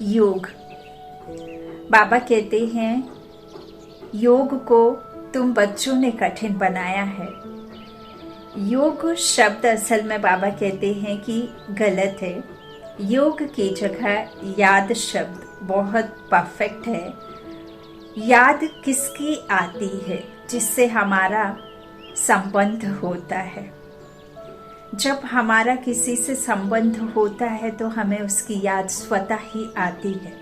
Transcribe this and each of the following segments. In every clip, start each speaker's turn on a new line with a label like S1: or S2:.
S1: योग। बाबा कहते हैं योग को तुम बच्चों ने कठिन बनाया है। योग शब्द असल में बाबा कहते हैं कि गलत है। योग की जगह याद शब्द बहुत परफेक्ट है। याद किसकी आती है? जिससे हमारा संबंध होता है। जब हमारा किसी से संबंध होता है तो हमें उसकी याद स्वतः ही आती है।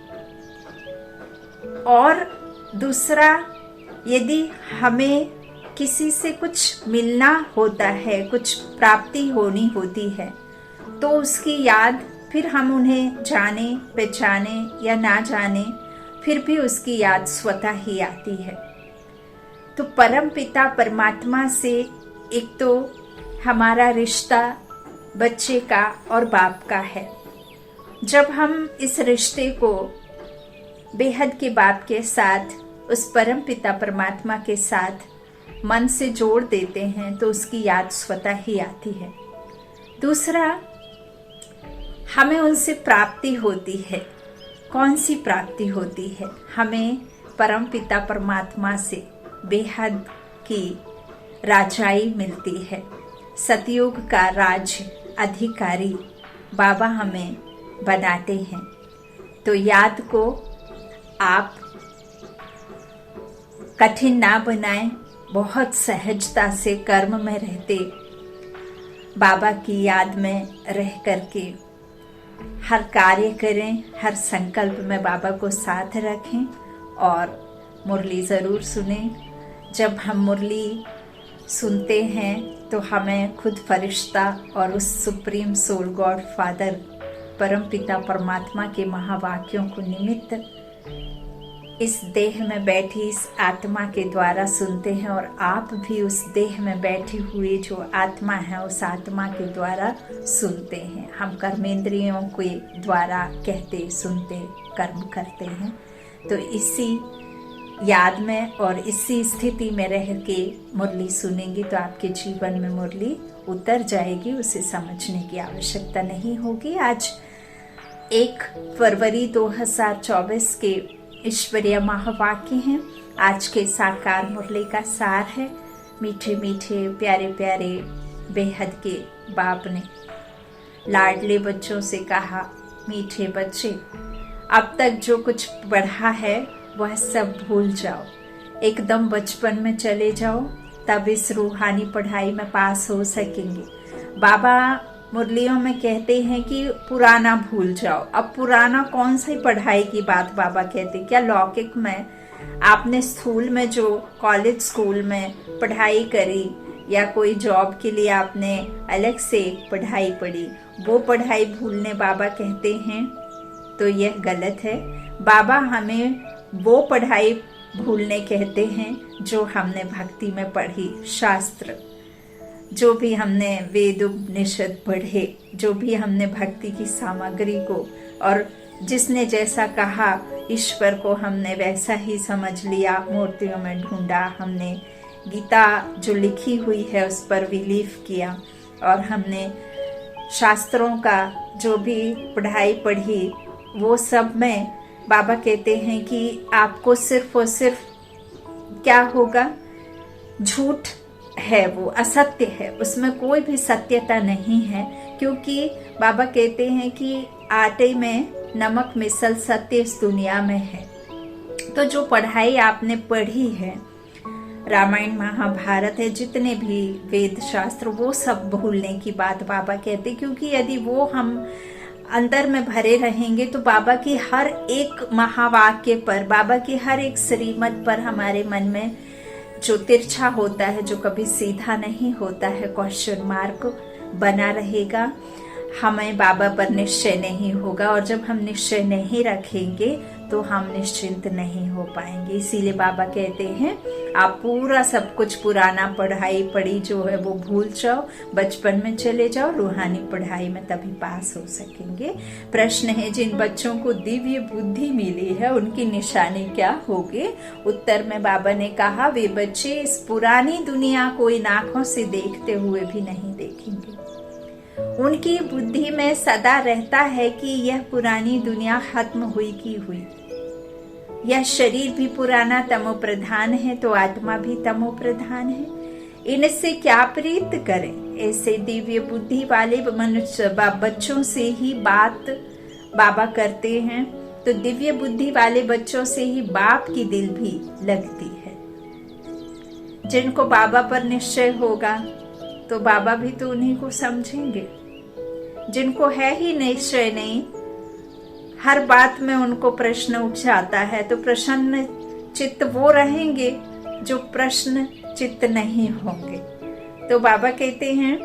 S1: और दूसरा, यदि हमें किसी से कुछ मिलना होता है, कुछ प्राप्ति होनी होती है, तो उसकी याद फिर हम उन्हें जाने पहचाने या ना जाने, फिर भी उसकी याद स्वतः ही आती है। तो परम पिता परमात्मा से एक तो हमारा रिश्ता बच्चे का और बाप का है। जब हम इस रिश्ते को बेहद के बाप के साथ, उस परम पिता परमात्मा के साथ मन से जोड़ देते हैं तो उसकी याद स्वतः ही आती है। दूसरा, हमें उनसे प्राप्ति होती है। कौन सी प्राप्ति होती है? हमें परम पिता परमात्मा से बेहद की राजाई मिलती है। सतयुग का राज्य अधिकारी बाबा हमें बनाते हैं। तो याद को आप कठिन ना बनाएं, बहुत सहजता से कर्म में रहते बाबा की याद में रह करके हर कार्य करें, हर संकल्प में बाबा को साथ रखें और मुरली ज़रूर सुनें। जब हम मुरली सुनते हैं तो हमें खुद फरिश्ता और उस सुप्रीम सोल गॉड फादर परम पिता परमात्मा के महावाक्यों को निमित्त इस देह में बैठी इस आत्मा के द्वारा सुनते हैं। और आप भी उस देह में बैठी हुई जो आत्मा है उस आत्मा के द्वारा सुनते हैं। हम कर्मेंद्रियों के द्वारा कहते, सुनते, कर्म करते हैं। तो इसी याद में और इसी स्थिति में रह के मुरली सुनेंगे तो आपके जीवन में मुरली उतर जाएगी। उसे समझने की आवश्यकता नहीं होगी। आज 1 फरवरी 2024 के ईश्वरीय महावाक्य हैं। आज के साकार मुरली का सार है। मीठे मीठे प्यारे प्यारे बेहद के बाप ने लाडले बच्चों से कहा, मीठे बच्चे, अब तक जो कुछ पढ़ा है वह सब भूल जाओ, एकदम बचपन में चले जाओ, तब इस रूहानी पढ़ाई में पास हो सकेंगे। बाबा मुरलियों में कहते हैं कि पुराना भूल जाओ। अब पुराना कौन सी पढ़ाई की बात बाबा कहते? क्या लौकिक में आपने स्थूल में जो कॉलेज स्कूल में पढ़ाई करी या कोई जॉब के लिए आपने अलग से पढ़ाई पढ़ी, वो पढ़ाई भूलने बाबा कहते हैं? तो यह गलत है। बाबा हमें वो पढ़ाई भूलने कहते हैं जो हमने भक्ति में पढ़ी, शास्त्र, जो भी हमने वेद उपनिषद पढ़े, जो भी हमने भक्ति की सामग्री को, और जिसने जैसा कहा ईश्वर को हमने वैसा ही समझ लिया, मूर्तियों में ढूंढा, हमने गीता जो लिखी हुई है उस पर बिलीव किया, और हमने शास्त्रों का जो भी पढ़ाई पढ़ी वो सब में बाबा कहते हैं कि आपको सिर्फ और सिर्फ क्या होगा? झूठ है, वो असत्य है, उसमें कोई भी सत्यता नहीं है। क्योंकि बाबा कहते हैं कि आटे में नमक मिसल सत्य इस दुनिया में है। तो जो पढ़ाई आपने पढ़ी है, रामायण महाभारत है, जितने भी वेद शास्त्र, वो सब भूलने की बात बाबा कहते। क्योंकि यदि वो हम अंदर में भरे रहेंगे तो बाबा की हर एक महावाक्य पर, बाबा की हर एक श्रीमत पर हमारे मन में जो तिरछा होता है, जो कभी सीधा नहीं होता है, क्वेश्चन मार्क बना रहेगा। हमें बाबा पर निश्चय नहीं होगा, और जब हम निश्चय नहीं रखेंगे तो हम निश्चिंत नहीं हो पाएंगे। इसीलिए बाबा कहते हैं आप पूरा सब कुछ पुराना पढ़ाई पढ़ी जो है वो भूल जाओ, बचपन में चले जाओ, रूहानी पढ़ाई में तभी पास हो सकेंगे। प्रश्न है, जिन बच्चों को दिव्य बुद्धि मिली है उनकी निशानी क्या होगी? उत्तर में बाबा ने कहा, वे बच्चे इस पुरानी दुनिया को इन आंखों से देखते हुए भी नहीं देखेंगे। उनकी बुद्धि में सदा रहता है कि यह पुरानी दुनिया खत्म हुई की हुई, यह शरीर भी पुराना तमो प्रधान है तो आत्मा भी तमो प्रधान है, इनसे क्या प्रीत करें। ऐसे दिव्य बुद्धि वाले मनुष्य बच्चों से ही बात बाबा करते हैं, तो दिव्य बुद्धि वाले बच्चों से ही बाप की दिल भी लगती है। जिनको बाबा पर निश्चय होगा तो बाबा भी तो उन्हीं को समझेंगे। जिनको है ही निश्चय नहीं, हर बात में उनको प्रश्न उठ जाता है, तो प्रसन्न चित्त वो रहेंगे जो प्रश्न चित्त नहीं होंगे। तो बाबा कहते हैं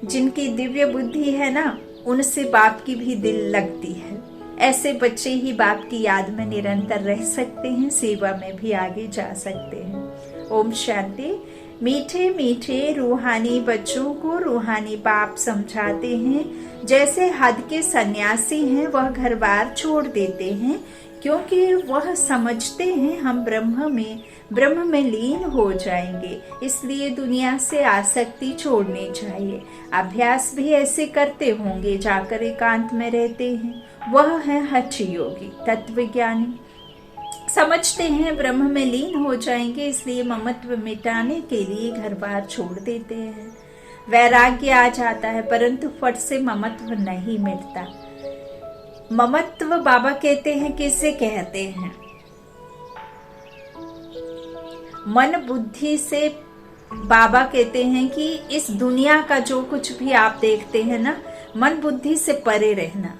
S1: जिनकी दिव्य बुद्धि है ना, उनसे बाप की भी दिल लगती है। ऐसे बच्चे ही बाप की याद में निरंतर रह सकते हैं, सेवा में भी आगे जा सकते हैं। ओम शांति। मीठे मीठे रूहानी बच्चों को रूहानी बाप समझाते हैं। जैसे हद के सन्यासी हैं, वह घर बार छोड़ देते हैं क्योंकि वह समझते हैं हम ब्रह्म में लीन हो जाएंगे, इसलिए दुनिया से आसक्ति छोड़नी चाहिए। अभ्यास भी ऐसे करते होंगे, जाकर एकांत में रहते हैं। वह है हठ योगी तत्वज्ञानी, समझते हैं ब्रह्म में लीन हो जाएंगे, इसलिए ममत्व मिटाने के लिए घर बार छोड़ देते हैं। वैराग्य आ जाता है, परंतु फट से ममत्व नहीं मिटता। ममत्व बाबा कहते हैं किसे कहते हैं? मन बुद्धि से बाबा कहते हैं कि इस दुनिया का जो कुछ भी आप देखते हैं ना, मन बुद्धि से परे रहना।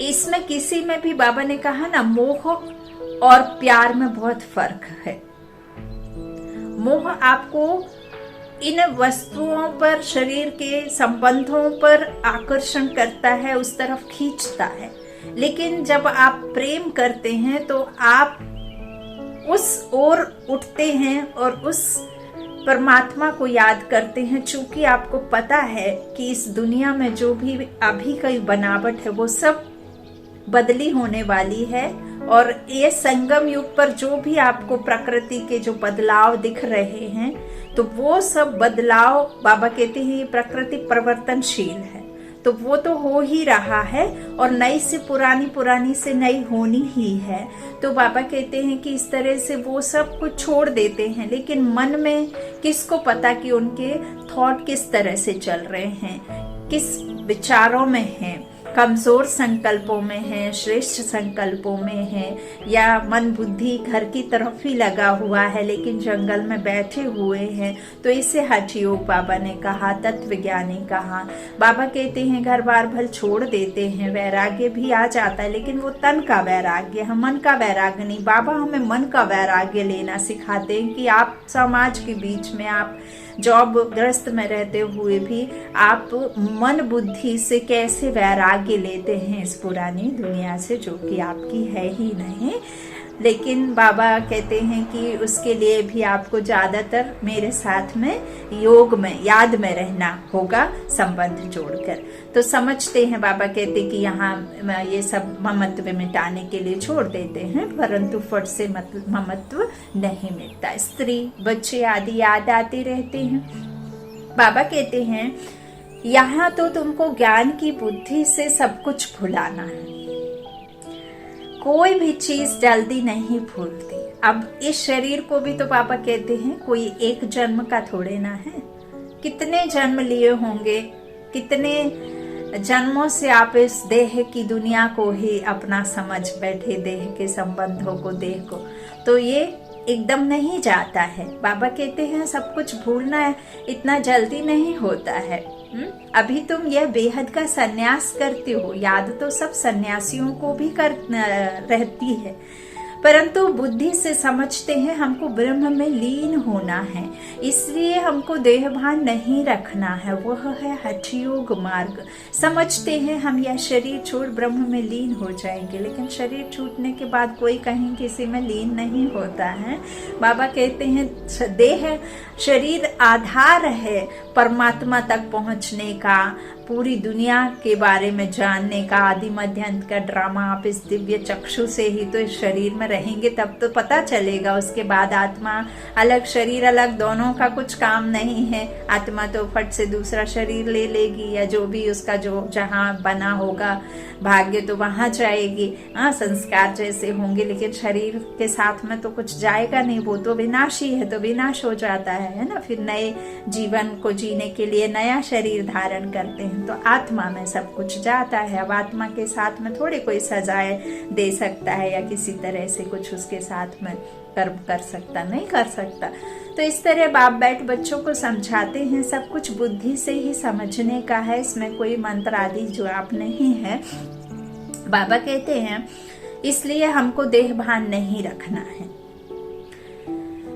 S1: इसमें किसी में भी बाबा ने कहा ना, मोह और प्यार में बहुत फर्क है। मोह आपको इन वस्तुओं पर, शरीर के संबंधों पर आकर्षण करता है, उस तरफ खींचता है। लेकिन जब आप प्रेम करते हैं तो आप उस ओर उठते हैं और उस परमात्मा को याद करते हैं। चूंकि आपको पता है कि इस दुनिया में जो भी अभी की बनावट है वो सब बदली होने वाली है, और ये संगम युग पर जो भी आपको प्रकृति के जो बदलाव दिख रहे हैं, तो वो सब बदलाव बाबा कहते हैं ये प्रकृति परिवर्तनशील है, तो वो तो हो ही रहा है और नई से पुरानी, पुरानी से नई होनी ही है। तो बाबा कहते हैं कि इस तरह से वो सब कुछ छोड़ देते हैं, लेकिन मन में किसको पता कि उनके थॉट किस तरह से चल रहे हैं, किस विचारों में हैं, कमजोर संकल्पों में है, श्रेष्ठ संकल्पों में है, या मन बुद्धि घर की तरफ ही लगा हुआ है लेकिन जंगल में बैठे हुए हैं। तो इसे हठ योग बाबा ने कहा, तत्वज्ञानी कहा। बाबा कहते हैं घर बार भल छोड़ देते हैं, वैराग्य भी आ जाता है, लेकिन वो तन का वैराग्य है, मन का वैराग्य नहीं। बाबा हमें मन का वैराग्य लेना सिखाते हैं कि आप समाज के बीच में, आप जॉब ग्रस्त में रहते हुए भी आप मन बुद्धि से कैसे वैराग्य लेते हैं इस पुरानी दुनिया से, जो कि आपकी है ही नहीं। लेकिन बाबा कहते हैं कि उसके लिए भी आपको ज्यादातर मेरे साथ में योग में, याद में रहना होगा, संबंध जोड़कर। तो समझते हैं बाबा कहते कि यहाँ ये सब ममत्व मिटाने के लिए छोड़ देते हैं, परंतु फट से ममत्व नहीं मिटता। स्त्री, बच्चे आदि याद आते रहते हैं। बाबा कहते हैं यहाँ तो तुमको ज्ञान की बुद्धि से सब कुछ भुलाना है। कोई भी चीज जल्दी नहीं भूलती। अब इस शरीर को भी तो पापा कहते हैं कोई एक जन्म का थोड़े ना है, कितने जन्म लिए होंगे, कितने जन्मों से आप इस देह की दुनिया को ही अपना समझ बैठे, देह के संबंधों को, देह को, तो ये एकदम नहीं जाता है। बाबा कहते हैं सब कुछ भूलना इतना जल्दी नहीं होता है। अभी तुम यह बेहद का सन्यास करते हो, याद तो सब सन्यासियों को भी रहती है, परंतु बुद्धि से समझते हैं हमको ब्रह्म में लीन होना है, इसलिए हमको देहभान नहीं रखना है। वह है हठ योग मार्ग। समझते हैं हम यह शरीर छोड़ ब्रह्म में लीन हो जाएंगे, लेकिन शरीर छूटने के बाद कोई कहीं किसी में लीन नहीं होता है। बाबा कहते हैं देह, शरीर आधार है परमात्मा तक पहुंचने का, पूरी दुनिया के बारे में जानने का, आदि मध्य अंत का ड्रामा आप इस दिव्य चक्षु से ही तो इस शरीर में रहेंगे, तब तो पता चलेगा। उसके बाद आत्मा अलग, शरीर अलग, दोनों का कुछ काम नहीं है। आत्मा तो फट से दूसरा शरीर ले लेगी, या जो भी उसका जो जहाँ बना होगा भाग्य तो वहां जाएगी। हाँ, संस्कार जैसे होंगे, लेकिन शरीर के साथ में तो कुछ जाएगा नहीं, वो तो विनाशी है, तो विनाश हो जाता है ना। फिर नए जीवन को जीने के लिए नया शरीर धारण करते हैं, तो आत्मा में सब कुछ जाता है। अब आत्मा के साथ में थोड़ी कोई सजाए दे सकता है या किसी तरह से कुछ उसके साथ में कर्म कर सकता, नहीं कर सकता। तो इस तरह बाप बैठ बच्चों को समझाते हैं, सब कुछ बुद्धि से ही समझने का है, इसमें कोई मंत्र आदि जो आप नहीं है। बाबा कहते हैं इसलिए हमको देह भान नहीं रखना है।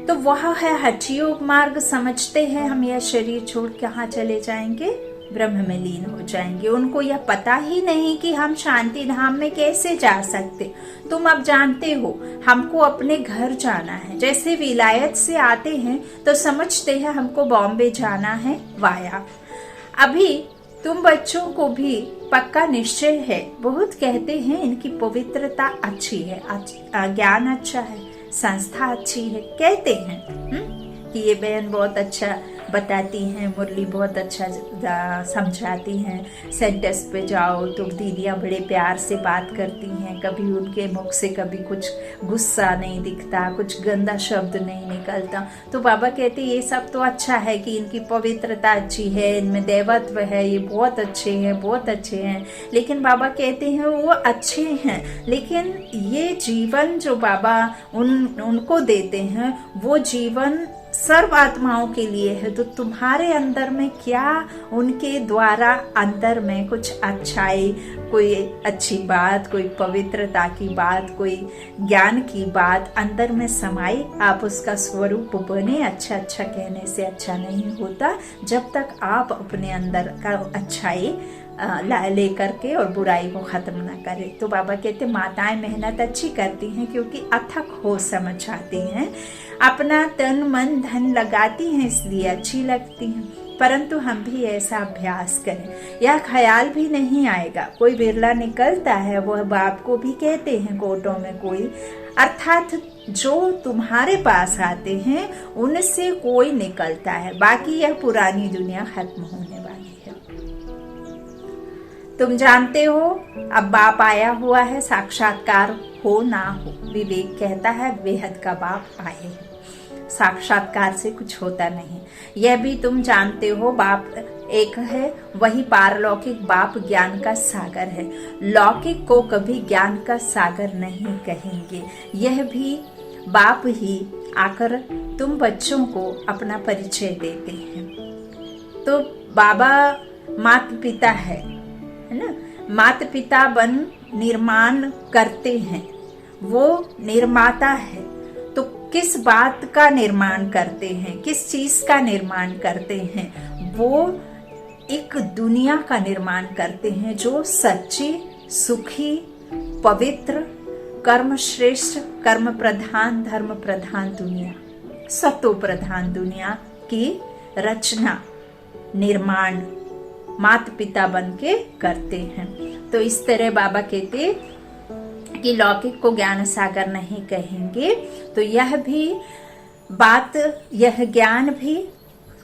S1: तो वह है हठ योग मार्ग, समझते हैं हम यह शरीर छोड़ कहाँ चले जाएंगे, ब्रह्म में लीन हो जाएंगे। उनको यह पता ही नहीं कि हम शांति धाम में कैसे जा सकते। तुम अब जानते हो हमको अपने घर जाना है। जैसे विलायत से आते हैं तो समझते हैं हमको बॉम्बे जाना है वाया। अभी तुम बच्चों को भी पक्का निश्चय है, बहुत कहते हैं इनकी पवित्रता अच्छी है, ज्ञान अच्छा है, संस्था अच्छी है, कहते हैं कि ये बहन बहुत अच्छा बताती हैं, मुरली बहुत अच्छा समझाती हैं, सेंटर्स पे जाओ तो दीदियाँ बड़े प्यार से बात करती हैं, कभी उनके मुख से कभी कुछ गुस्सा नहीं दिखता, कुछ गंदा शब्द नहीं निकलता। तो बाबा कहते ये सब तो अच्छा है कि इनकी पवित्रता अच्छी है, इनमें देवत्व है, ये बहुत अच्छे हैं, बहुत अच्छे हैं। लेकिन बाबा कहते हैं वो अच्छे हैं, लेकिन ये जीवन जो बाबा उनको देते हैं वो जीवन सर्व आत्माओं के लिए है। तो तुम्हारे अंदर में क्या उनके द्वारा अंदर में कुछ अच्छाई, कोई अच्छी बात, कोई पवित्रता की बात, कोई ज्ञान की बात अंदर में समाई, आप उसका स्वरूप बने। अच्छा अच्छा कहने से अच्छा नहीं होता जब तक आप अपने अंदर का अच्छाई ले करके और बुराई को खत्म ना करें। तो बाबा कहते माताएं मेहनत अच्छी करती हैं क्योंकि अथक हो समझ आती हैं, अपना तन मन धन लगाती हैं इसलिए अच्छी लगती हैं। परंतु हम भी ऐसा अभ्यास करें, यह ख्याल भी नहीं आएगा। कोई बिरला निकलता है, वह बाप को भी कहते हैं कोटों में कोई, अर्थात जो तुम्हारे पास आते हैं उनसे कोई निकलता है, बाकी यह पुरानी दुनिया खत्म होने वाली है। तुम जानते हो अब बाप आया हुआ है, साक्षात्कार हो ना हो, विवेक कहता है बेहद का बाप आए हैं, साक्षात्कार से कुछ होता नहीं। यह भी तुम जानते हो बाप एक है, वही पारलौकिक बाप ज्ञान का सागर है। लौकिक को कभी ज्ञान का सागर नहीं कहेंगे। यह भी बाप ही आकर तुम बच्चों को अपना परिचय देते हैं। तो बाबा माता पिता है ना, माता पिता बन निर्माण करते हैं, वो निर्माता है। तो किस बात का निर्माण करते हैं, किस चीज का निर्माण करते हैं? वो एक दुनिया का निर्माण करते हैं जो सच्ची, सुखी, पवित्र, कर्म श्रेष्ठ, कर्म प्रधान, धर्म प्रधान दुनिया, सतो प्रधान दुनिया की रचना, निर्माण माता पिता बन के करते हैं। तो इस तरह बाबा कहते कि लौकिक को ज्ञान सागर नहीं कहेंगे। तो यह भी बात, यह ज्ञान भी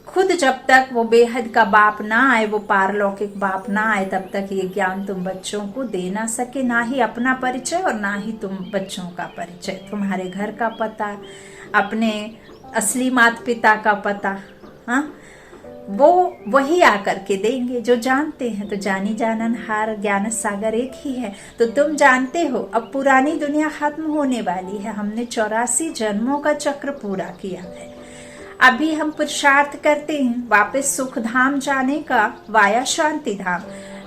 S1: खुद जब तक वो बेहद का बाप ना आए, वो पारलौकिक बाप ना आए, तब तक ये ज्ञान तुम बच्चों को दे ना सके, ना ही अपना परिचय और ना ही तुम बच्चों का परिचय, तुम्हारे घर का पता, अपने असली माता पिता का पता, हाँ, वो वही आकर के देंगे जो जानते हैं। तो जानी जानन हार, ज्ञान सागर एक ही है। तो तुम जानते हो अब पुरानी दुनिया खत्म होने वाली है, हमने 84 जन्मों का चक्र पूरा किया है। अभी हम पुरुषार्थ करते हैं वापस सुख धाम जाने का, वाया शांति धाम।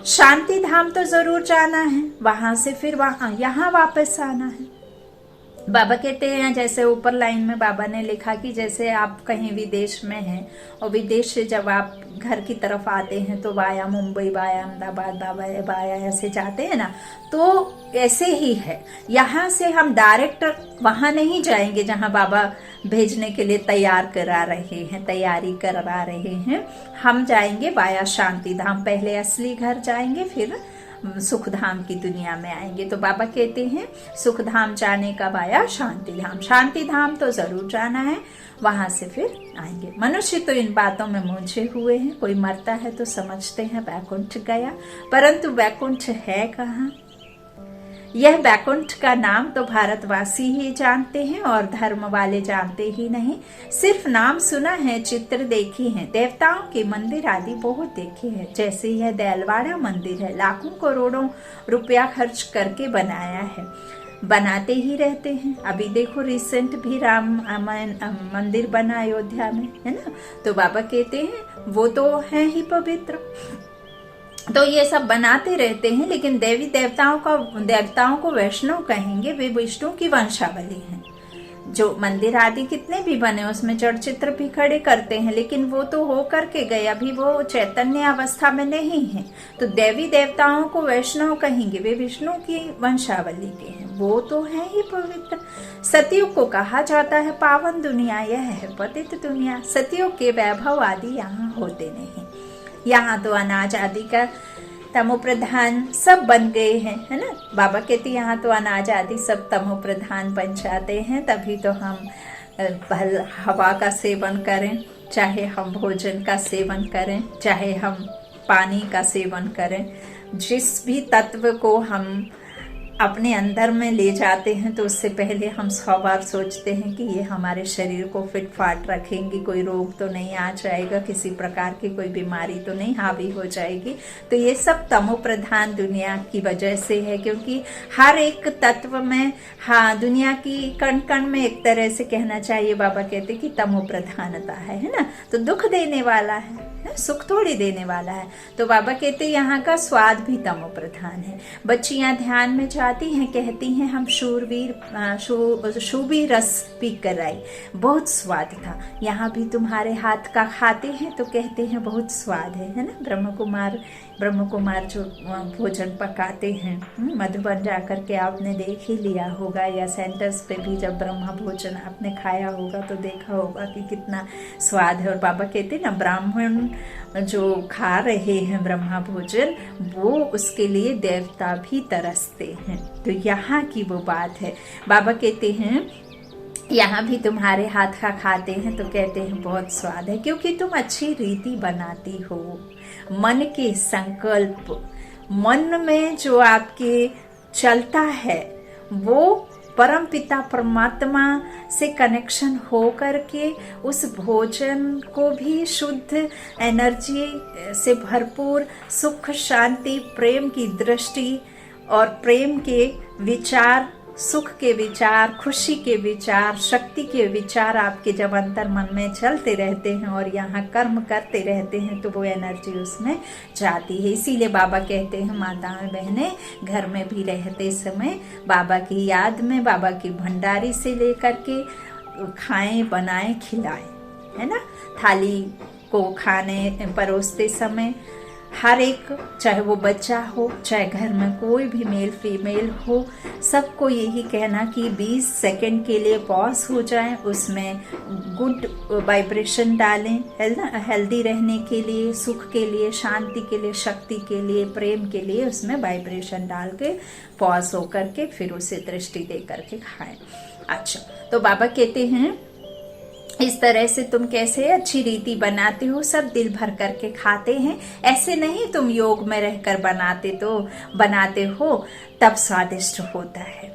S1: शांति धाम तो जरूर जाना है, वहां से फिर वहां यहाँ वापस आना है। बाबा कहते हैं, जैसे ऊपर लाइन में बाबा ने लिखा कि जैसे आप कहीं विदेश में हैं और विदेश से जब आप घर की तरफ आते हैं तो via Mumbai, via Ahmedabad, via ऐसे जाते हैं ना, तो ऐसे ही है। यहाँ से हम डायरेक्ट वहां नहीं जाएंगे जहाँ बाबा भेजने के लिए तैयारी करा रहे हैं। हम जाएंगे वाया शांति धाम, पहले असली घर जाएंगे, फिर सुख धाम की दुनिया में आएंगे। तो बाबा कहते हैं सुख धाम जाने का वाया शांति धाम, शांति धाम तो जरूर जाना है, वहां से फिर आएंगे। मनुष्य तो इन बातों में मूंझे हुए हैं, कोई मरता है तो समझते हैं वैकुंठ गया, परंतु वैकुंठ है कहाँ? यह वैकुंठ का नाम तो भारतवासी ही जानते हैं और धर्म वाले जानते ही नहीं। सिर्फ नाम सुना है, चित्र देखी है, देवताओं के मंदिर आदि बहुत देखे हैं। जैसे यह देलवाड़ा मंदिर है, लाखों करोड़ों रुपया खर्च करके बनाया है, बनाते ही रहते हैं। अभी देखो रिसेंट भी राम मंदिर बना अयोध्या में, है ना। तो बाबा कहते हैं वो तो है ही पवित्र, तो ये सब बनाते रहते हैं। लेकिन देवी देवताओं को वैष्णव कहेंगे, वे विष्णु की वंशावली हैं। जो मंदिर आदि कितने भी बने उसमें जड़ चित्र भी खड़े करते हैं, लेकिन वो तो हो करके गए, अभी वो चैतन्य अवस्था में नहीं है। तो देवी देवताओं को वैष्णव कहेंगे, वे विष्णु की वंशावली के हैं, वो तो है ही पवित्र। सतयुग को कहा जाता है पावन दुनिया, यह है पतित दुनिया। सतयुग के वैभव आदि यहाँ होते नहीं। यहाँ तो अनाज आदि का तमो प्रधान सब बन गए हैं, है ना। बाबा कहते यहाँ तो अनाज आदि सब तमो प्रधान बन जाते हैं, तभी तो हम हवा का सेवन करें, चाहे हम भोजन का सेवन करें, चाहे हम पानी का सेवन करें। जिस भी तत्व को हम अपने अंदर में ले जाते हैं तो उससे पहले हम 100 बार सोचते हैं कि ये हमारे शरीर को फिट फाट रखेंगे, कोई रोग तो नहीं आ जाएगा, किसी प्रकार की कोई बीमारी तो नहीं हावी हो जाएगी। तो ये सब तमो प्रधान दुनिया की वजह से है, क्योंकि हर एक तत्व में, हाँ, दुनिया की कण कण में एक तरह से कहना चाहिए, बाबा कहते कि तमो प्रधानता है ना। तो दुख देने वाला है, सुख थोड़ी देने वाला है। तो बाबा कहते यहाँ का स्वाद भी तमो प्रधान है। बच्चियां ध्यान में जाती हैं, कहती हैं हम शूबी रस पी कर आई, बहुत स्वाद था। यहाँ भी तुम्हारे हाथ का खाते हैं तो कहते हैं बहुत स्वाद है ना। ब्रह्म कुमार जो भोजन पकाते हैं मधुबन जाकर के आपने देख ही लिया होगा, या सेंटर्स पे भी जब ब्रह्मा भोजन आपने खाया होगा तो देखा होगा कि कितना स्वाद है। और बाबा कहते हैं ना, ब्राह्मण जो खा रहे हैं ब्रह्मा भोजन, वो उसके लिए देवता भी तरसते हैं। तो यहाँ की वो बात है। बाबा कहते हैं यहाँ भी तुम्हारे हाथ का खाते हैं तो कहते हैं बहुत स्वाद है, क्योंकि तुम अच्छी रीति बनाती हो। मन के संकल्प, मन में जो आपके चलता है वो परम पिता परमात्मा से कनेक्शन हो करके उस भोजन को भी शुद्ध एनर्जी से भरपूर सुख, शांति, प्रेम की दृष्टि और प्रेम के विचार, सुख के विचार, खुशी के विचार, शक्ति के विचार आपके जब अंतर मन में चलते रहते हैं और यहाँ कर्म करते रहते हैं तो वो एनर्जी उसमें जाती है। इसीलिए बाबा कहते हैं माताएं बहनें घर में भी रहते समय बाबा की याद में, बाबा की भंडारी से लेकर के खाएं, बनाएं, खिलाएं, है ना। थाली को खाने परोसते समय हर एक, चाहे वो बच्चा हो, चाहे घर में कोई भी मेल फीमेल हो, सबको यही कहना कि 20 सेकंड के लिए पॉज हो जाए, उसमें गुड वाइब्रेशन डालें, हेल्दी रहने के लिए, सुख के लिए, शांति के लिए, शक्ति के लिए, प्रेम के लिए उसमें वाइब्रेशन डाल के पॉज हो करके फिर उसे दृष्टि दे करके खाएं। अच्छा, तो बाबा कहते हैं इस तरह से तुम कैसे अच्छी रीति बनाते हो, सब दिल भर करके खाते हैं। ऐसे नहीं तुम योग में रहकर बनाते हो तब स्वादिष्ट होता है,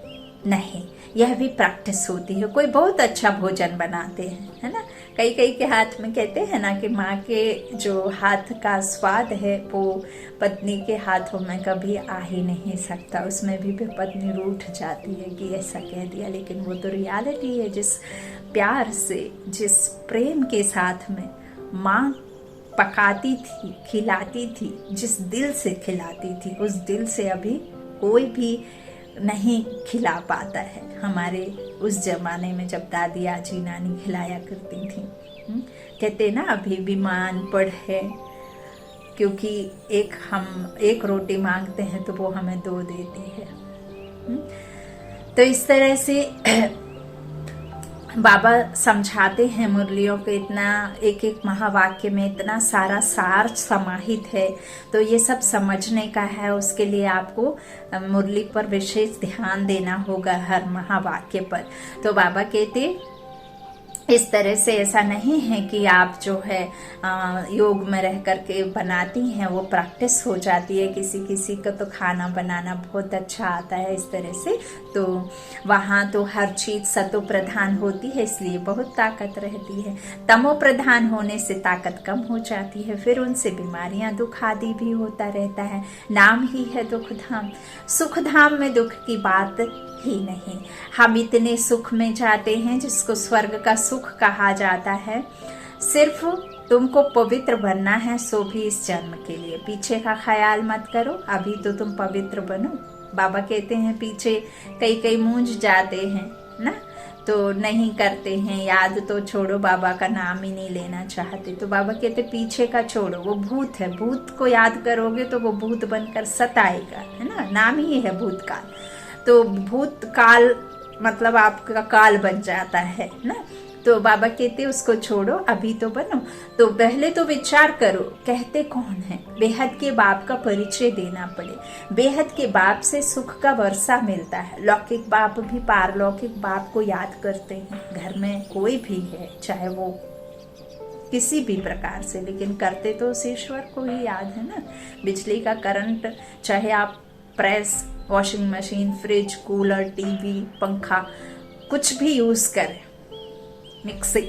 S1: नहीं, यह भी प्रैक्टिस होती है। कोई बहुत अच्छा भोजन बनाते हैं, है ना, कई के हाथ में कहते हैं ना कि माँ के जो हाथ का स्वाद है वो पत्नी के हाथों में कभी आ ही नहीं सकता। उसमें भी पत्नी रूठ जाती है कि ऐसा कह दिया, लेकिन वो तो रियलिटी है। जिस प्यार से, जिस प्रेम के साथ में माँ पकाती थी, खिलाती थी, जिस दिल से खिलाती थी, उस दिल से अभी कोई भी नहीं खिला पाता है। हमारे उस जमाने में जब दादी आजी नानी खिलाया करती थी। कहते ना अभी भी मां अनपढ़ है, क्योंकि हम एक रोटी मांगते हैं तो वो हमें 2 देती है। तो इस तरह से बाबा समझाते हैं मुरलियों को, इतना एक एक महावाक्य में इतना सारा सार समाहित है। तो ये सब समझने का है, उसके लिए आपको मुरली पर विशेष ध्यान देना होगा, हर महावाक्य पर। तो बाबा कहते इस तरह से ऐसा नहीं है कि आप जो है योग में रह करके बनाती हैं, वो प्रैक्टिस हो जाती है। किसी किसी को तो खाना बनाना बहुत अच्छा आता है इस तरह से, तो वहाँ तो हर चीज सतो प्रधान होती है, इसलिए बहुत ताकत रहती है। तमो प्रधान होने से ताकत कम हो जाती है, फिर उनसे बीमारियां, दुख आदि भी होता रहता है। नाम ही है दुख धाम। सुख धाम में दुख की बात ही नहीं। हम इतने सुख में जाते हैं जिसको स्वर्ग का सुख कहा जाता है। सिर्फ तुमको पवित्र बनना है, सो भी इस जन्म के लिए। पीछे का ख्याल मत करो, अभी तो तुम पवित्र बनो। बाबा कहते हैं पीछे कई मूंझ जाते हैं ना, तो नहीं करते हैं, याद तो छोड़ो, बाबा का नाम ही नहीं लेना चाहते। तो बाबा कहते पीछे का छोड़ो, वो भूत है, भूत को याद करोगे तो वो भूत बनकर सताएगा, है ना, नाम ही है भूतकाल। तो भूतकाल मतलब आपका काल बन जाता है ना। तो बाबा कहते उसको छोड़ो, अभी तो बनो। तो पहले तो विचार करो, कहते कौन है? बेहद के बाप का परिचय देना पड़े। बेहद के बाप से सुख का वर्षा मिलता है। लौकिक बाप भी पारलौकिक बाप को याद करते हैं। घर में कोई भी है, चाहे वो किसी भी प्रकार से, लेकिन करते तो उस ईश्वर को ही याद है ना। बिजली का करंट, चाहे आप press, washing machine, fridge, cooler, TV, पंखा कुछ भी यूज करें, मिक्सी,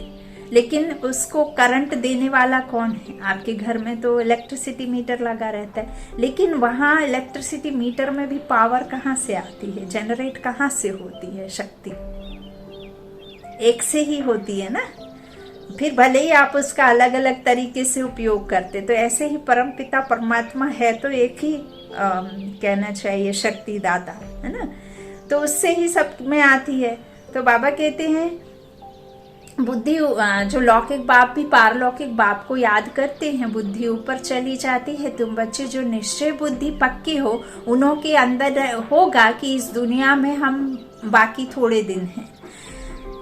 S1: लेकिन उसको करंट देने वाला कौन है? आपके घर में तो इलेक्ट्रिसिटी मीटर लगा रहता है, लेकिन वहां इलेक्ट्रिसिटी मीटर में भी पावर कहाँ से आती है? जनरेट कहाँ से होती है? शक्ति एक से ही होती है ना। फिर भले ही आप उसका अलग अलग तरीके से उपयोग करते, तो ऐसे ही परम पिता परमात्मा है तो एक ही कहना चाहिए शक्ति दाता, है ना। तो उससे ही सब में आती है। तो बाबा कहते हैं बुद्धि, जो लौकिक बाप भी पारलौकिक बाप को याद करते हैं, बुद्धि ऊपर चली जाती है। तुम बच्चे जो निश्चय बुद्धि पक्के हो, उन्हों के अंदर होगा कि इस दुनिया में हम बाकी थोड़े दिन हैं।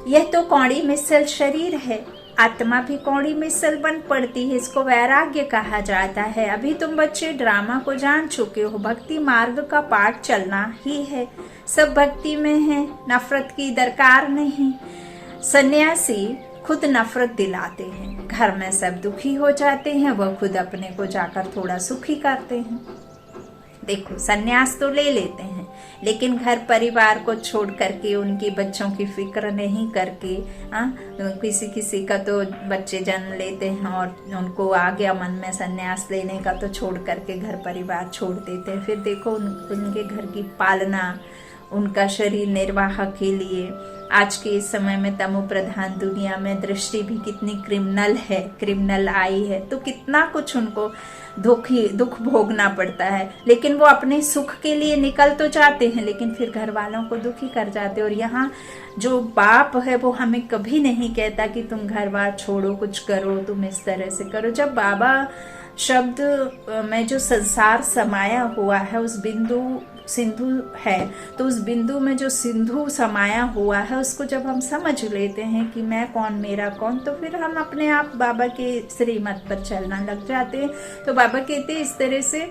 S1: यह तो कौड़ी मिसल शरीर है, आत्मा भी कौड़ी मिसल बन पड़ती है। इसको वैराग्य कहा जाता है। अभी तुम बच्चे ड्रामा को जान चुके हो, भक्ति मार्ग का पाठ चलना ही है। सब भक्ति में है, नफरत की दरकार नहीं। सन्यासी खुद नफरत दिलाते हैं, घर में सब दुखी हो जाते हैं, वह खुद अपने को जाकर थोड़ा सुखी करते हैं। देखो, सन्यास तो ले लेते हैं, लेकिन घर परिवार को छोड़ करके, उनके बच्चों की फिक्र नहीं करके, किसी किसी का तो बच्चे जन्म लेते हैं और उनको आ गया मन में सन्यास लेने का, तो छोड़ करके घर परिवार छोड़ देते हैं। फिर देखो उनके घर की पालना, उनका शरीर निर्वाह के लिए आज के इस समय में तमो प्रधान दुनिया में दृष्टि भी कितनी क्रिमिनल आई है, तो कितना कुछ उनको दुख भोगना पड़ता है। लेकिन वो अपने सुख के लिए निकल तो जाते हैं, लेकिन फिर घर वालों को दुखी कर जाते हैं। और यहाँ जो बाप है वो हमें कभी नहीं कहता कि तुम घर बार छोड़ो, कुछ करो, तुम इस तरह से करो। जब बाबा शब्द में जो संसार समाया हुआ है, उस बिंदु सिंधु है, तो उस बिंदु में जो सिंधु समाया हुआ है, उसको जब हम समझ लेते हैं कि मैं कौन, मेरा कौन, तो फिर हम अपने आप बाबा के श्रीमत पर चलना लग जाते हैं। तो बाबा कहते हैं इस तरह से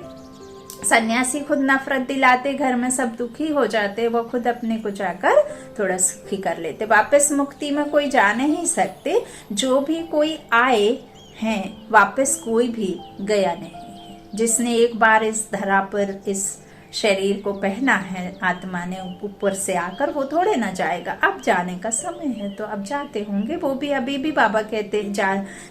S1: सन्यासी खुद नफरत दिलाते, घर में सब दुखी हो जाते, वो खुद अपने को जाकर थोड़ा सुखी कर लेते। वापस मुक्ति में कोई जा नहीं सकते। जो भी कोई आए हैं, वापस कोई भी गया नहीं है। जिसने एक बार इस धरा पर इस शरीर को पहना है, आत्मा ने ऊपर से आकर, वो थोड़े ना जाएगा। अब जाने का समय है, तो अब जाते होंगे वो भी। अभी भी बाबा कहते हैं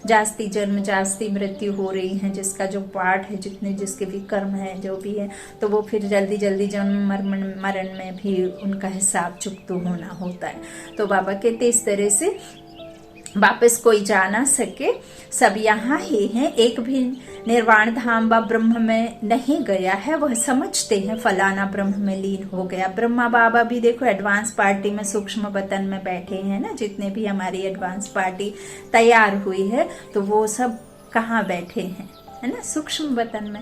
S1: जास्ती जन्म जास्ती मृत्यु हो रही है। जिसका जो पाठ है, जितने जिसके भी कर्म है, जो भी है, तो वो फिर जल्दी जल्दी जन्म मरण में भी उनका हिसाब चुकता होना होता है। तो बाबा कहते इस तरह से वापस कोई जा ना सके, सब यहाँ ही हैं। एक भी निर्वाण धाम व ब्रह्म में नहीं गया है, वह समझते हैं फलाना ब्रह्म में लीन हो गया। ब्रह्मा बाबा भी देखो एडवांस पार्टी में सूक्ष्म वतन में बैठे हैं ना, जितने भी हमारी एडवांस पार्टी तैयार हुई है तो वो सब कहाँ बैठे हैं, है ना, सूक्ष्म वतन में।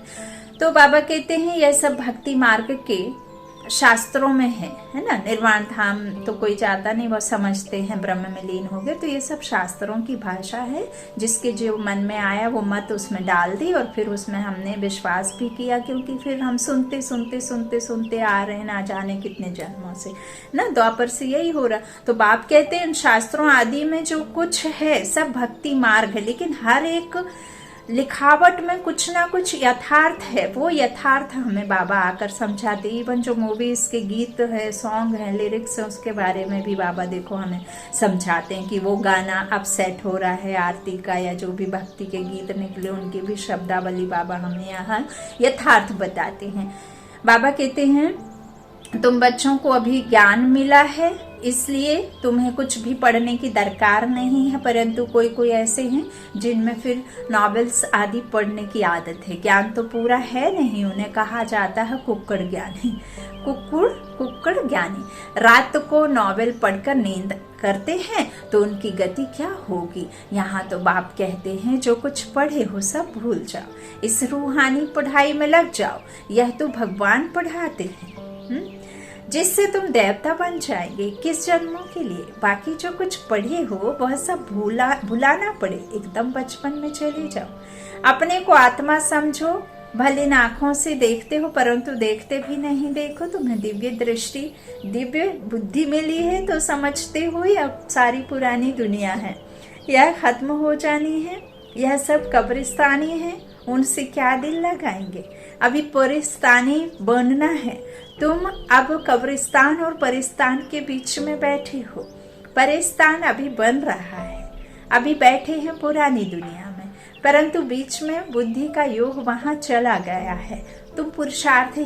S1: तो बाबा कहते हैं यह सब भक्ति मार्ग के शास्त्रों में है ना। निर्वाण धाम तो कोई जाता नहीं, वो समझते हैं ब्रह्म में लीन हो गए। तो ये सब शास्त्रों की भाषा है, जिसके जो मन में आया वो मत उसमें डाल दी और फिर उसमें हमने विश्वास भी किया, क्योंकि फिर हम सुनते सुनते सुनते सुनते आ रहे हैं ना जाने कितने जन्मों से ना, द्वापर से यही हो रहा। तो बाप कहते हैं इन शास्त्रों आदि में जो कुछ है सब भक्ति मार्ग है, लेकिन हर एक लिखावट में कुछ ना कुछ यथार्थ है। वो यथार्थ हमें बाबा आकर समझाते। इवन जो मूवीज के गीत है, सॉन्ग है, लिरिक्स है, उसके बारे में भी बाबा देखो हमें समझाते हैं कि वो गाना अब सेट हो रहा है आरती का, या जो भी भक्ति के गीत निकले उनकी भी शब्दावली बाबा हमें यहाँ यथार्थ बताते हैं। बाबा कहते हैं तुम बच्चों को अभी ज्ञान मिला है, इसलिए तुम्हें कुछ भी पढ़ने की दरकार नहीं है, परंतु कोई कोई ऐसे हैं जिनमें फिर नॉवेल्स आदि पढ़ने की आदत है। ज्ञान तो पूरा है नहीं, उन्हें कहा जाता है कुक्कड़ ज्ञानी, कुक्कड़ ज्ञानी। रात को नॉवेल पढ़कर नींद करते हैं तो उनकी गति क्या होगी। यहाँ तो बाप कहते हैं जो कुछ पढ़े हो सब भूल जाओ, इस रूहानी पढ़ाई में लग जाओ, यह तो भगवान पढ़ाते हैं जिससे तुम देवता बन जाएंगे किस जन्मों के लिए। बाकी जो कुछ पढ़े हो वह सब भुलाना पड़े, एकदम बचपन में चले जाओ। अपने को आत्मा समझो, भले इन आंखों से देखते हो परंतु देखते भी नहीं। देखो तुम्हें दिव्य दृष्टि, दिव्य बुद्धि मिली है तो समझते हो अब सारी पुरानी दुनिया है, यह खत्म हो जानी है, यह सब कब्रिस्तानी है, उनसे क्या दिल लगाएंगे। अभी परिस्तानी बनना है, तुम अब कब्रिस्तान और परिस्तान के बीच में बैठे हो। परिस्तान अभी बन रहा है, अभी बैठे हैं पुरानी दुनिया में, परंतु बीच में बुद्धि का योग वहां चला गया है। तुम पुरुषार्थ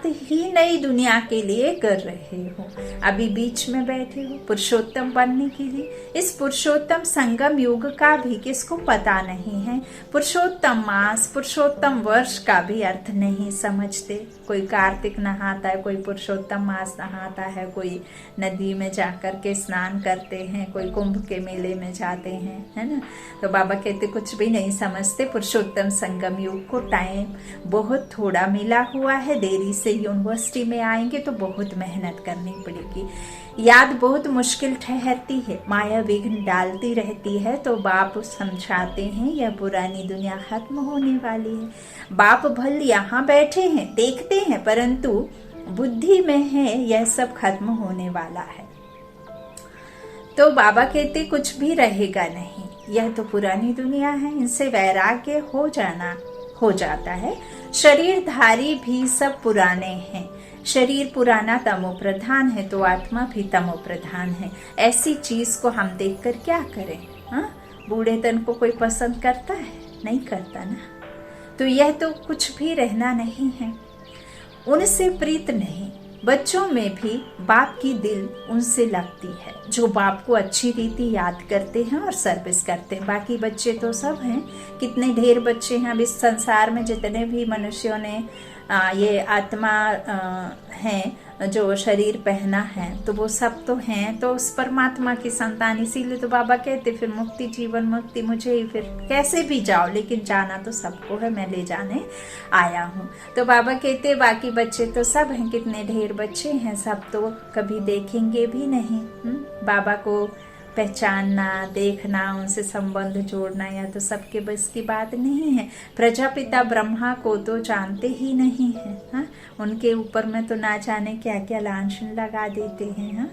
S1: ही नई दुनिया के लिए कर रहे हो, अभी बीच में बैठे हो पुरुषोत्तम बनने के लिए। इस पुरुषोत्तम संगम युग का भी किसको पता नहीं है, पुरुषोत्तम मास, पुरुषोत्तम वर्ष का भी अर्थ नहीं समझते। कोई कार्तिक नहाता है, कोई पुरुषोत्तम मास नहाता है, कोई नदी में जाकर के स्नान करते हैं, कोई कुंभ के मेले में जाते हैं, है ना। तो बाबा कहते कुछ भी नहीं समझते। पुरुषोत्तम संगम युग को टाइम बहुत थोड़ा मिला हुआ है, देरी से यूनिवर्सिटी में आएंगे तो बहुत मेहनत करनी पड़ेगी, याद बहुत मुश्किल ठहरती है, माया विघ्न डालती रहती है। तो बाप समझाते हैं यह पुरानी दुनिया खत्म होने वाली है। बाप भल यहाँ बैठे हैं देखते हैं, परंतु बुद्धि में है यह सब खत्म होने वाला है। तो बाबा कहते कुछ भी रहेगा नहीं, यह तो पुरानी दुनिया है, इनसे वैराग्य हो जाता है। शरीरधारी भी सब पुराने हैं, शरीर पुराना तमो प्रधान है तो आत्मा भी तमो प्रधान है। ऐसी चीज को हम देखकर क्या करें। बूढ़ेतन को कोई पसंद करता है? नहीं करता ना। तो यह तो कुछ भी रहना नहीं है, उनसे प्रीत नहीं। बच्चों में भी बाप की दिल उनसे लगती है, जो बाप को अच्छी रीति याद करते हैं और सर्विस करते हैं। बाकी बच्चे तो सब हैं, कितने ढेर बच्चे हैं अब इस संसार में, जितने भी मनुष्यों ने ये आत्मा हैं जो शरीर पहना है, तो वो सब तो हैं तो उस परमात्मा की संतान। इसीलिए तो बाबा कहते फिर मुक्ति जीवन मुक्ति मुझे ही, फिर कैसे भी जाओ लेकिन जाना तो सबको है, मैं ले जाने आया हूँ। तो बाबा कहते बाकी बच्चे तो सब हैं, कितने ढेर बच्चे हैं, सब तो कभी देखेंगे भी नहीं। बाबा को पहचानना, देखना, उनसे संबंध जोड़ना या तो सबके बस की बात नहीं है। प्रजापिता ब्रह्मा को तो जानते ही नहीं है, उनके ऊपर में तो ना जाने क्या क्या लांछन लगा देते हैं।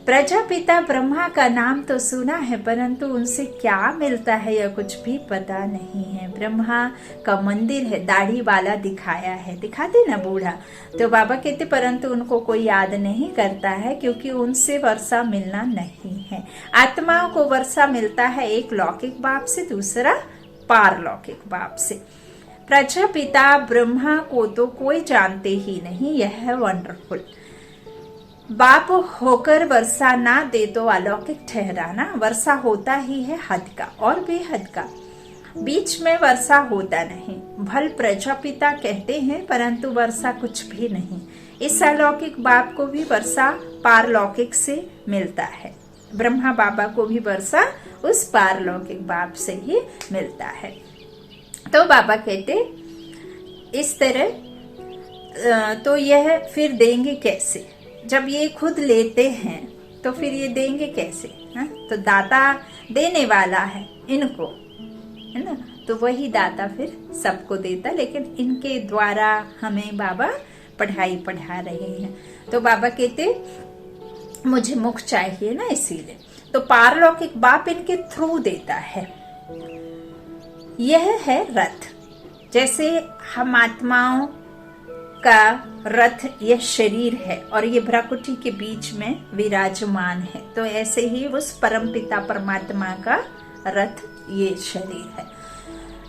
S1: प्रजापिता ब्रह्मा का नाम तो सुना है, परंतु उनसे क्या मिलता है यह कुछ भी पता नहीं है। ब्रह्मा का मंदिर है, दाढ़ी वाला दिखाया है, दिखाते ना बूढ़ा। तो बाबा कहते परंतु उनको कोई याद नहीं करता है, क्योंकि उनसे वर्षा मिलना नहीं है। आत्माओं को वर्षा मिलता है एक लौकिक बाप से, दूसरा पारलौकिक बाप से। प्रजापिता ब्रह्मा को तो कोई जानते ही नहीं, यह है वंडरफुल। बाप होकर वर्षा ना दे तो अलौकिक ठहराना। वर्षा होता ही है हद का और बेहद का, बीच में वर्षा होता नहीं। भल प्रजापिता कहते हैं परंतु वर्षा कुछ भी नहीं। इस अलौकिक बाप को भी वर्षा पारलौकिक से मिलता है। ब्रह्मा बाबा को भी वर्षा उस पारलौकिक बाप से ही मिलता है। तो बाबा कहते इस तरह, तो यह फिर देंगे कैसे? जब ये खुद लेते हैं तो फिर ये देंगे कैसे? हा? तो दाता देने वाला है इनको, है ना, तो वही दाता फिर सबको देता, लेकिन इनके द्वारा हमें बाबा पढ़ाई पढ़ा रहे हैं। तो बाबा कहते मुझे मुख चाहिए ना, इसीलिए तो पारलौकिक बाप इनके थ्रू देता है। यह है रथ। जैसे हम आत्माओं का रथ यह शरीर है और ये भ्राकुटी के बीच में विराजमान है, तो ऐसे ही उस परमपिता परमात्मा का रथ ये शरीर है।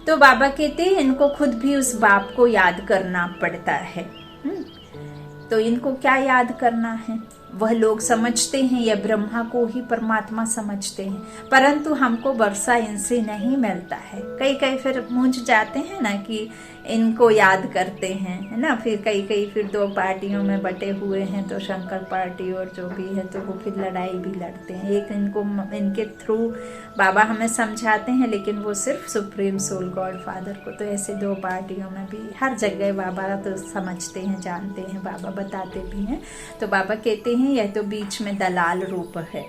S1: तो बाबा कहते हैं इनको खुद भी उस बाप को याद करना पड़ता है। तो इनको क्या याद करना है? वह लोग समझते हैं या ब्रह्मा को ही परमात्मा समझते हैं, परंतु हमको वर्षा इनसे नहीं मिलता है। कई कई फिर मूंझ जाते हैं ना कि इनको याद करते हैं, है ना। फिर कई कई फिर दो पार्टियों में बटे हुए हैं, तो शंकर पार्टी और जो भी है, तो वो फिर लड़ाई भी लड़ते हैं। एक इनके थ्रू बाबा हमें समझाते हैं, लेकिन वो सिर्फ सुप्रीम सोल गॉड फादर को। तो ऐसे दो पार्टियों में भी हर जगह बाबा तो समझते हैं, जानते हैं, बाबा बताते भी हैं। तो बाबा कहते हैं यह तो बीच में दलाल रूप है।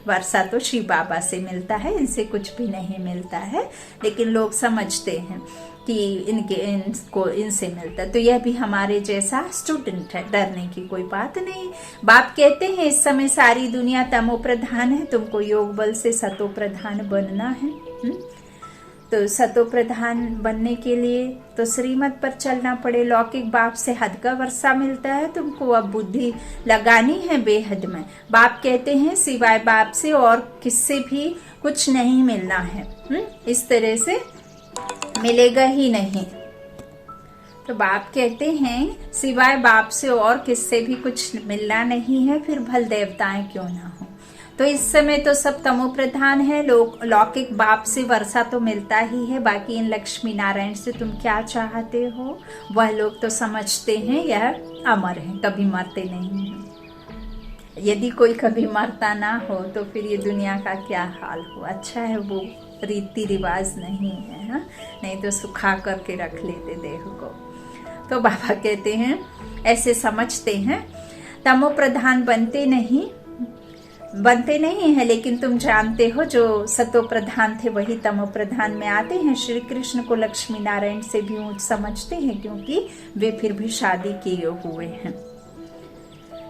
S1: वर्षा तो श्री बाबा से मिलता है, इनसे कुछ भी नहीं मिलता है, लेकिन लोग समझते हैं कि इनको इनसे मिलता है। तो यह भी हमारे जैसा स्टूडेंट है, डरने की कोई बात नहीं। बाप कहते हैं इस समय सारी दुनिया तमो प्रधान है, तुमको योग बल से सतो प्रधान बनना है। तो सतो प्रधान बनने के लिए तो श्रीमत पर चलना पड़े। लौकिक बाप से हद का वर्षा मिलता है, तुमको अब बुद्धि लगानी है बेहद में। बाप कहते हैं सिवाय बाप से और किससे भी कुछ नहीं मिलना है। इस तरह से मिलेगा ही नहीं। तो बाप कहते हैं सिवाय बाप से और किससे भी कुछ मिलना नहीं है, फिर भल देवताएं क्यों ना हो। तो इस समय तो सब तमो प्रधान है। लौकिक बाप से वर्षा तो मिलता ही है, बाकी इन लक्ष्मी नारायण से तुम क्या चाहते हो? वह लोग तो समझते हैं यह अमर है, कभी मरते नहीं है। यदि कोई कभी मरता ना हो तो फिर ये दुनिया का क्या हाल हो। अच्छा है वो रीति रिवाज नहीं है, हा? नहीं तो सुखा करके रख लेते देह को। तो बाबा कहते हैं ऐसे समझते हैं तमो प्रधान बनते नहीं है, लेकिन तुम जानते हो जो सतो प्रधान थे वही तमो प्रधान में आते हैं। श्री कृष्ण को लक्ष्मी नारायण से भी ऊंच समझते हैं, क्योंकि वे फिर भी शादी किए हुए हैं।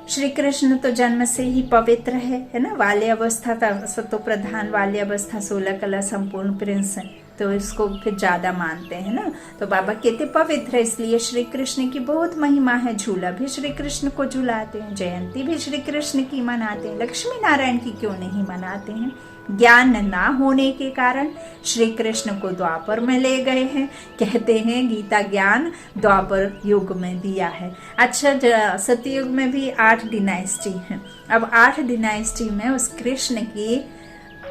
S1: श्री कृष्ण तो जन्म से ही पवित्र है ना। बाल्य अवस्था था सतो प्रधान, बाल्य अवस्था 16 कला संपूर्ण प्रिंस है, तो इसको फिर ज्यादा मानते हैं ना। तो बाबा कहते पवित्र है, इसलिए श्री कृष्ण की बहुत महिमा है। झूला भी श्री कृष्ण को झुलाते हैं, जयंती भी श्री कृष्ण की मनाते हैं, लक्ष्मी नारायण की क्यों नहीं मनाते हैं? ज्ञान ना होने के कारण श्री कृष्ण को द्वापर में ले गए हैं। कहते हैं गीता ज्ञान द्वापर युग में दिया है। अच्छा, सतयुग में भी 8 डिनाइस्टी हैं। अब 8 डिनाइस्टी में उस कृष्ण की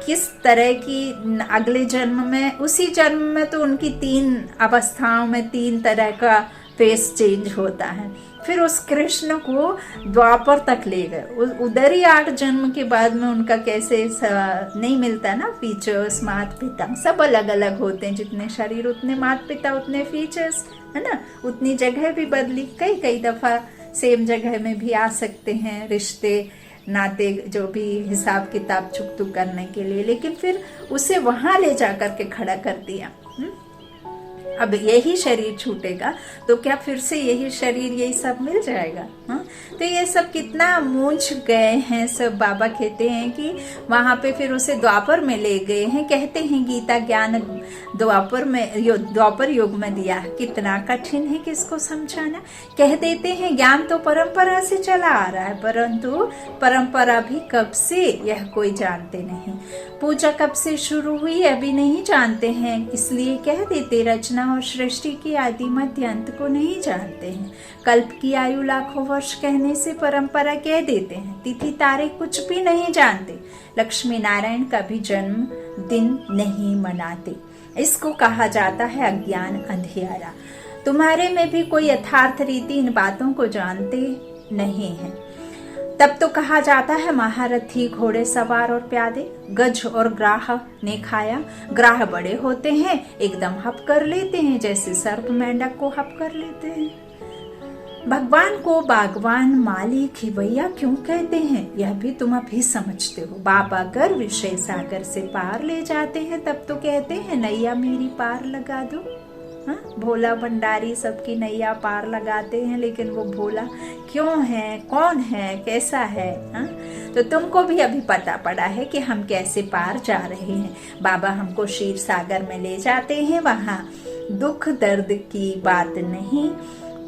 S1: किस तरह की अगले जन्म में, उसी जन्म में तो उनकी 3 अवस्थाओं में 3 तरह का फेस चेंज होता है। फिर उस कृष्ण को द्वापर तक ले गए। उधर ही 8 जन्म के बाद में उनका कैसे नहीं मिलता ना फीचर्स। माता पिता सब अलग अलग होते हैं, जितने शरीर उतने माता पिता उतने फीचर्स, है ना। उतनी जगह भी बदली, कई दफा सेम जगह में भी आ सकते हैं रिश्ते नाते, जो भी हिसाब किताब चुकतुक करने के लिए, लेकिन फिर उसे वहां ले जाकर के खड़ा कर दिया। अब यही शरीर छूटेगा तो क्या फिर से यही शरीर यही सब मिल जाएगा? हाँ, तो ये सब कितना मूंझ गए हैं सब। बाबा कहते हैं कि वहां पे फिर उसे द्वापर में ले गए हैं। कहते हैं गीता ज्ञान द्वापर युग में दिया। कितना कठिन है किसको समझाना। कह देते हैं ज्ञान तो परंपरा से चला आ रहा है, परंतु परंपरा भी कब से यह कोई जानते नहीं। पूजा कब से शुरू हुई अभी नहीं जानते हैं, इसलिए कह देते रचना और सृष्टि की आदि मध्य अंत को नहीं जानते हैं। कल्प की आयु लाखों वर्ष कहने से परंपरा कह देते हैं, तिथि तारीख कुछ भी नहीं जानते, लक्ष्मी नारायण का भी जन्म दिन नहीं मनाते। इसको कहा जाता है अज्ञान अंधियारा। तुम्हारे में भी कोई यथार्थ रीति इन बातों को जानते नहीं है। तब तो कहा जाता है महारथी घोड़े सवार और प्यादे, गज और ग्राह ने खाया। ग्राह बड़े होते हैं, एकदम हप कर लेते हैं, जैसे सर्प मेंढक को हप कर लेते हैं। भगवान को बागवान माली खिवैया क्यों कहते हैं, यह भी तुम अभी समझते हो। बाबा अगर विषय सागर से पार ले जाते हैं तब तो कहते हैं नैया मेरी पार लगा दो। भोला भंडारी सबकी नैया पार लगाते हैं, लेकिन वो भोला क्यों है, कौन है, कैसा है? तो तुमको भी अभी पता पड़ा है कि हम कैसे पार जा रहे हैं। बाबा हमको क्षीर सागर में ले जाते हैं, वहाँ दुख दर्द की बात नहीं।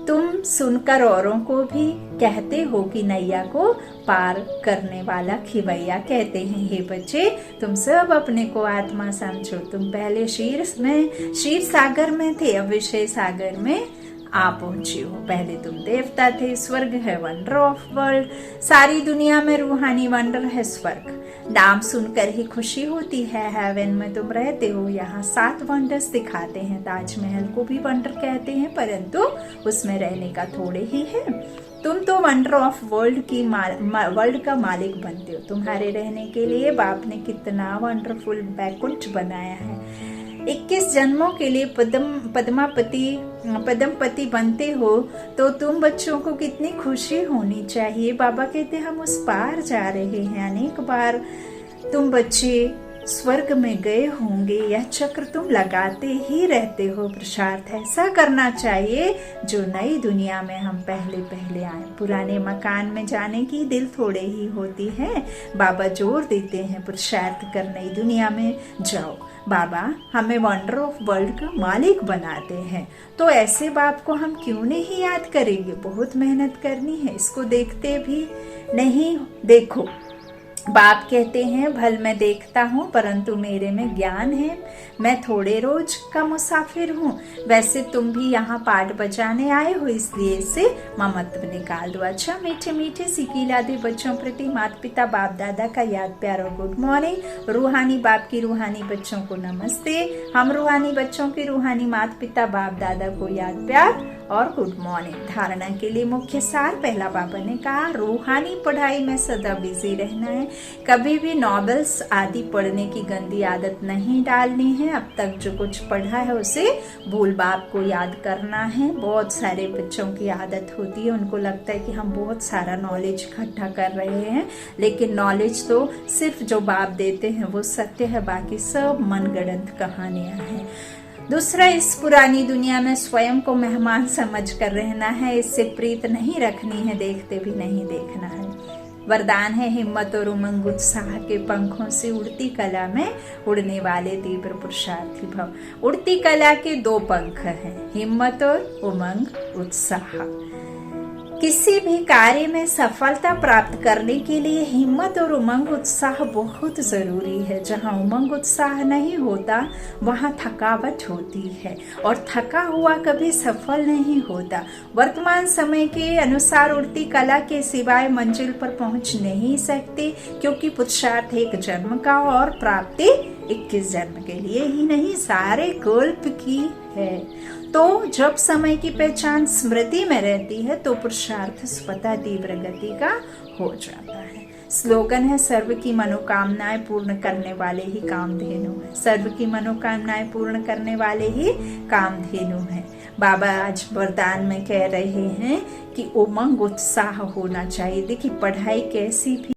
S1: तुम सुनकर औरों को भी कहते हो कि नैया को पार करने वाला खिवैया कहते हैं। हे बच्चे, तुम सब अपने को आत्मा समझो। तुम पहले क्षीर सागर में थे, अब विषय सागर में आ पहुंचे हो। पहले तुम देवता थे। स्वर्ग है वंडर ऑफ वर्ल्ड, सारी दुनिया में रूहानी वंडर है स्वर्ग। नाम सुनकर ही खुशी होती है। हेवन में तुम रहते हो, यहाँ 7 वंडर्स दिखाते हैं। ताजमहल को भी वंडर कहते हैं, परंतु उसमें रहने का थोड़े ही है। तुम तो वंडर ऑफ वर्ल्ड का मालिक बनते हो। तुम्हारे रहने के लिए बाप ने कितना वंडरफुल बैकुंठ बनाया है। 21 जन्मों के लिए पद्मपति बनते हो तो तुम बच्चों को कितनी खुशी होनी चाहिए। बाबा कहते हम उस पार जा रहे हैं। अनेक बार तुम बच्चे स्वर्ग में गए होंगे, यह चक्र तुम लगाते ही रहते हो। पुरुषार्थ ऐसा करना चाहिए जो नई दुनिया में हम पहले आए। पुराने मकान में जाने की दिल थोड़े ही होती है। बाबा जोर देते हैं पुरुषार्थ कर नई दुनिया में जाओ। बाबा हमें वंडर ऑफ वर्ल्ड का मालिक बनाते हैं, तो ऐसे बाप को हम क्यों नहीं याद करेंगे। बहुत मेहनत करनी है, इसको देखते भी नहीं। देखो बाप कहते हैं भल मैं देखता हूँ परंतु मेरे में ज्ञान है, मैं थोड़े रोज का मुसाफिर हूँ। वैसे तुम भी यहाँ पाठ बजाने आए हो, इसलिए इससे ममत्व निकाल दो। अच्छा मीठे मीठे सिकीलादे बच्चों प्रति माता पिता बाप दादा का याद प्यार और गुड मॉर्निंग। रूहानी बाप की रूहानी बच्चों को नमस्ते। हम रूहानी बच्चों की रूहानी माता पिता बाप दादा को याद प्यार और गुड मॉर्निंग। धारणा के लिए मुख्य सार, पहला बाबा ने कहा रूहानी पढ़ाई में सदा बिजी रहना है। कभी भी नॉवेल्स आदि पढ़ने की गंदी आदत नहीं डालनी है। अब तक जो कुछ पढ़ा है उसे भूल बाप को याद करना है। बहुत सारे बच्चों की आदत होती है, उनको लगता है कि हम बहुत सारा नॉलेज इकट्ठा कर रहे हैं, लेकिन नॉलेज तो सिर्फ जो बाप देते हैं वो सत्य है, बाकी सब मनगढ़ंत कहानियां हैं। दूसरा, इस पुरानी दुनिया में स्वयं को मेहमान समझ कर रहना है। इससे प्रीत नहीं रखनी है, देखते भी नहीं देखना है। वरदान है हिम्मत और उमंग उत्साह के पंखों से उड़ती कला में उड़ने वाले तीव्र पुरुषार्थी भव। उड़ती कला के 2 पंख हैं, हिम्मत और उमंग उत्साह। किसी भी कार्य में सफलता प्राप्त करने के लिए हिम्मत और उमंग उत्साह बहुत जरूरी है। जहाँ उमंग उत्साह नहीं होता वहाँ थकावट होती है, और थका हुआ कभी सफल नहीं होता। वर्तमान समय के अनुसार उड़ती कला के सिवाय मंजिल पर पहुँच नहीं सकते, क्योंकि पुरुषार्थ एक जन्म का और प्राप्ति 21 जन्म के लिए ही नहीं, सारे कल्प की है। तो जब समय की पहचान स्मृति में रहती है तो पुरुषार्थ स्वतः तीव्र गति का हो जाता है। स्लोगन है सर्व की मनोकामनाएं पूर्ण करने वाले ही कामधेनु है। सर्व की मनोकामनाएं पूर्ण करने वाले ही कामधेनु है। बाबा आज वरदान में कह रहे हैं कि उमंग उत्साह होना चाहिए। देखिए पढ़ाई कैसी भी